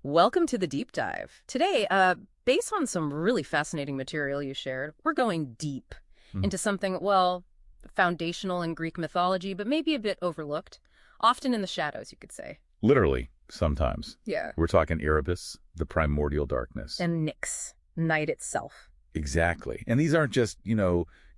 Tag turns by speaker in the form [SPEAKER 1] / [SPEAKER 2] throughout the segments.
[SPEAKER 1] Welcome to the deep dive. Today, based on some really fascinating material you shared, we're going deep into something, well, foundational in Greek mythology, but maybe a bit overlooked, often in the shadows, you could say.
[SPEAKER 2] Literally, sometimes.
[SPEAKER 1] Yeah.
[SPEAKER 2] We're talking Erebus, the primordial darkness.
[SPEAKER 1] And Nyx, night itself.
[SPEAKER 2] Exactly. And these aren't just,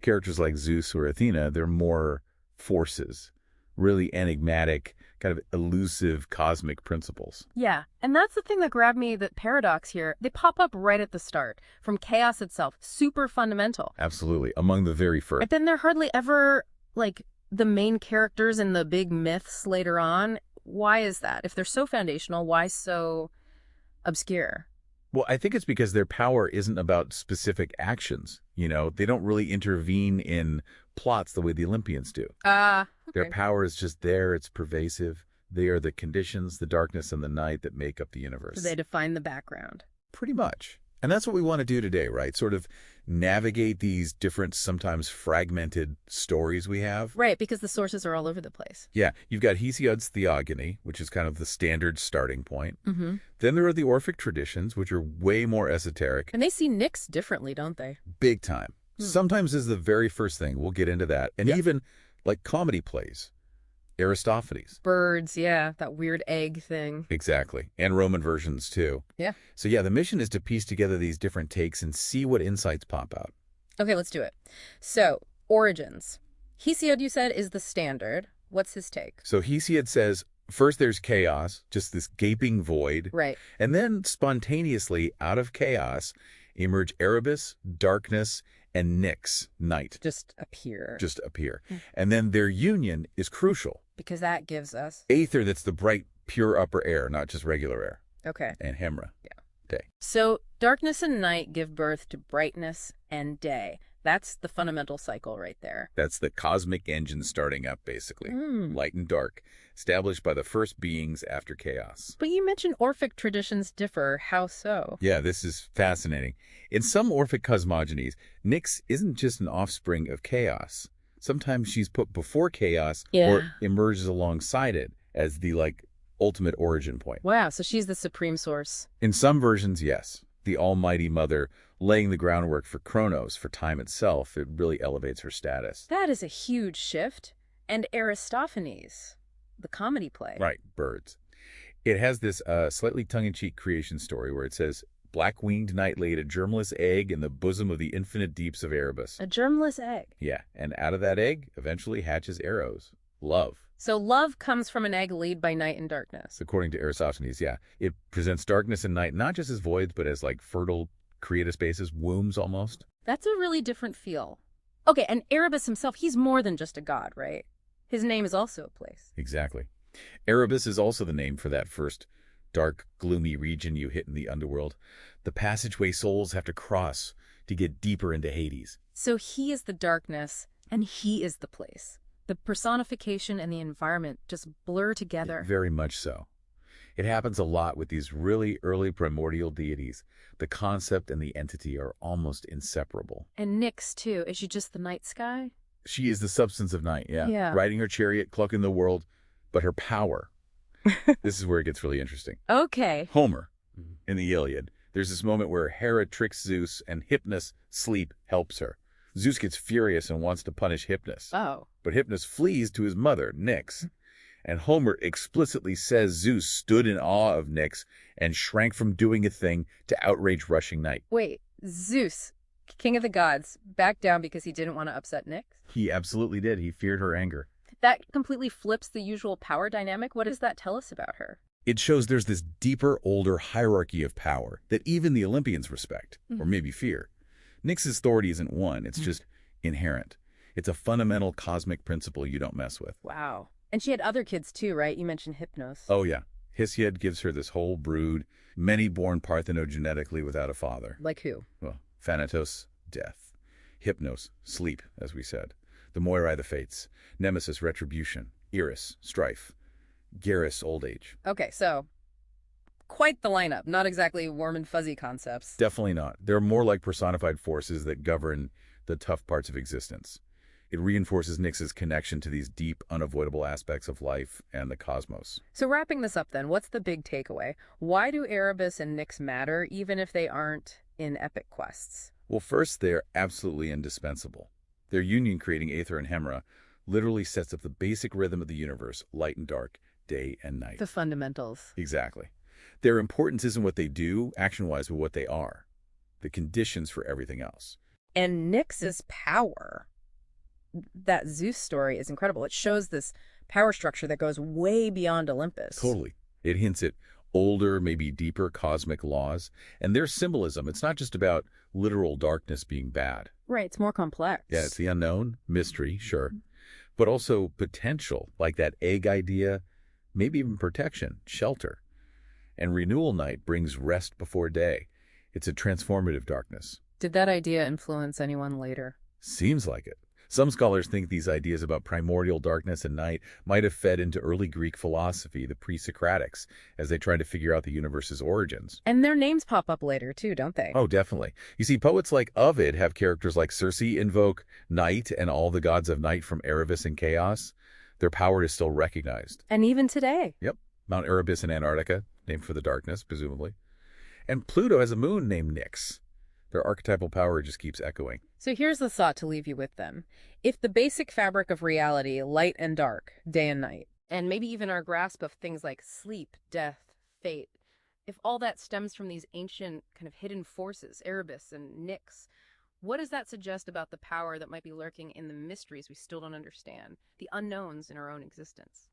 [SPEAKER 2] characters like Zeus or Athena. They're more forces, really enigmatic, kind of elusive cosmic principles.
[SPEAKER 1] Yeah, and that's the thing that grabbed me, the paradox here. They pop up right at the start, from chaos itself, super fundamental.
[SPEAKER 2] Absolutely. Among the very first.
[SPEAKER 1] But then they're hardly ever, the main characters in the big myths later on. Why is that? If they're so foundational, why so obscure?
[SPEAKER 2] Well, I think it's because their power isn't about specific actions. They don't really intervene in plots the way the Olympians do.
[SPEAKER 1] Okay.
[SPEAKER 2] Their power is just there. It's pervasive. They are the conditions, the darkness and the night that make up the universe.
[SPEAKER 1] So they define the background.
[SPEAKER 2] Pretty much. And that's what we want to do today, right? Sort of navigate these different, sometimes fragmented stories we have.
[SPEAKER 1] Right, because the sources are all over the place.
[SPEAKER 2] Yeah, you've got Hesiod's Theogony, which is kind of the standard starting point.
[SPEAKER 1] Mm-hmm.
[SPEAKER 2] Then there are the Orphic traditions, which are way more esoteric.
[SPEAKER 1] And they see Nyx differently, don't they?
[SPEAKER 2] Big time. Sometimes is the very first thing. We'll get into that. And even like comedy plays. Aristophanes.
[SPEAKER 1] Birds, yeah, that weird egg thing.
[SPEAKER 2] Exactly. And Roman versions, too.
[SPEAKER 1] Yeah.
[SPEAKER 2] So, yeah, the mission is to piece together these different takes and see what insights pop out.
[SPEAKER 1] Okay, let's do it. So, origins. Hesiod, you said, is the standard. What's his take?
[SPEAKER 2] So Hesiod says, first there's chaos, just this gaping void.
[SPEAKER 1] Right.
[SPEAKER 2] And then spontaneously, out of chaos, emerge Erebus, darkness, and Nyx, night.
[SPEAKER 1] Just appear.
[SPEAKER 2] Just appear. And then their union is crucial.
[SPEAKER 1] Because that gives us...
[SPEAKER 2] Aether, that's the bright, pure upper air, not just regular air.
[SPEAKER 1] Okay.
[SPEAKER 2] And Hemra.
[SPEAKER 1] Yeah.
[SPEAKER 2] Day.
[SPEAKER 1] So darkness and night give birth to brightness and day. That's the fundamental cycle right there.
[SPEAKER 2] That's the cosmic engine starting up, basically. Light and dark, established by the first beings after chaos.
[SPEAKER 1] But you mentioned Orphic traditions differ. How so?
[SPEAKER 2] Yeah, this is fascinating. In some Orphic cosmogonies, Nyx isn't just an offspring of chaos. Sometimes she's put before chaos or emerges alongside it as the, ultimate origin point.
[SPEAKER 1] Wow, so she's the supreme source.
[SPEAKER 2] In some versions, yes. The Almighty Mother laying the groundwork for Kronos, for time itself. It really elevates her status.
[SPEAKER 1] That is a huge shift. And Aristophanes, the comedy play.
[SPEAKER 2] Right, birds. It has this slightly tongue-in-cheek creation story where it says, black-winged night laid a germless egg in the bosom of the infinite deeps of Erebus.
[SPEAKER 1] A germless egg.
[SPEAKER 2] Yeah, and out of that egg eventually hatches Eros, love.
[SPEAKER 1] So love comes from an egg laid by night and darkness.
[SPEAKER 2] According to Aristophanes, yeah. It presents darkness and night not just as voids, but as fertile creative spaces, wombs almost.
[SPEAKER 1] That's a really different feel. Okay, and Erebus himself, he's more than just a god, right? His name is also a place.
[SPEAKER 2] Exactly. Erebus is also the name for that first dark, gloomy region you hit in the underworld. The passageway souls have to cross to get deeper into Hades.
[SPEAKER 1] So he is the darkness, and he is the place. The personification and the environment just blur together.
[SPEAKER 2] Very much so. It happens a lot with these really early primordial deities. The concept and the entity are almost inseparable.
[SPEAKER 1] And Nyx, too. Is she just the night sky?
[SPEAKER 2] She is the substance of night,
[SPEAKER 1] Yeah.
[SPEAKER 2] Riding her chariot, clucking the world, but her power. This is where it gets really interesting.
[SPEAKER 1] Okay.
[SPEAKER 2] Homer, in the Iliad, there's this moment where Hera tricks Zeus and Hypnos, sleep, helps her. Zeus gets furious and wants to punish Hypnos.
[SPEAKER 1] Oh.
[SPEAKER 2] But Hypnos flees to his mother, Nyx. And Homer explicitly says Zeus stood in awe of Nyx and shrank from doing a thing to outrage rushing night.
[SPEAKER 1] Wait, Zeus, king of the gods, backed down because he didn't want to upset Nyx?
[SPEAKER 2] He absolutely did. He feared her anger.
[SPEAKER 1] That completely flips the usual power dynamic. What does that tell us about her?
[SPEAKER 2] It shows there's this deeper, older hierarchy of power that even the Olympians respect, or maybe fear. Nyx's authority isn't one, it's just inherent. It's a fundamental cosmic principle you don't mess with.
[SPEAKER 1] Wow. And she had other kids too, right? You mentioned Hypnos.
[SPEAKER 2] Oh yeah. Hesiod gives her this whole brood, many born parthenogenetically without a father.
[SPEAKER 1] Like who?
[SPEAKER 2] Well, Thanatos, death. Hypnos, sleep, as we said. The Moirai, the fates. Nemesis, retribution. Eris, strife. Geras, old age.
[SPEAKER 1] Okay, so quite the lineup. Not exactly warm and fuzzy concepts.
[SPEAKER 2] Definitely not. They're more like personified forces that govern the tough parts of existence. It reinforces Nyx's connection to these deep, unavoidable aspects of life and the cosmos.
[SPEAKER 1] So wrapping this up then, what's the big takeaway? Why do Erebus and Nyx matter, even if they aren't in epic quests?
[SPEAKER 2] Well, first, they're absolutely indispensable. Their union creating Aether and Hemera literally sets up the basic rhythm of the universe, light and dark, day and night.
[SPEAKER 1] The fundamentals.
[SPEAKER 2] Exactly. Their importance isn't what they do, action-wise, but what they are. The conditions for everything else.
[SPEAKER 1] And Nyx's power, that Zeus story is incredible. It shows this power structure that goes way beyond Olympus.
[SPEAKER 2] Totally. It hints at older, maybe deeper cosmic laws. And their symbolism, it's not just about literal darkness being bad.
[SPEAKER 1] Right, it's more complex.
[SPEAKER 2] Yeah, it's the unknown, mystery, sure. But also potential, like that egg idea, maybe even protection, shelter. And renewal night brings rest before day. It's a transformative darkness.
[SPEAKER 1] Did that idea influence anyone later?
[SPEAKER 2] Seems like it. Some scholars think these ideas about primordial darkness and night might have fed into early Greek philosophy, the pre-Socratics, as they tried to figure out the universe's origins.
[SPEAKER 1] And their names pop up later, too, don't they?
[SPEAKER 2] Oh, definitely. You see, poets like Ovid have characters like Circe invoke night and all the gods of night from Erebus and chaos. Their power is still recognized.
[SPEAKER 1] And even today.
[SPEAKER 2] Yep. Mount Erebus in Antarctica, named for the darkness, presumably. And Pluto has a moon named Nyx. Their archetypal power just keeps echoing.
[SPEAKER 1] So here's the thought to leave you with then. If the basic fabric of reality, light and dark, day and night, and maybe even our grasp of things like sleep, death, fate, if all that stems from these ancient kind of hidden forces, Erebus and Nyx, what does that suggest about the power that might be lurking in the mysteries we still don't understand, the unknowns in our own existence?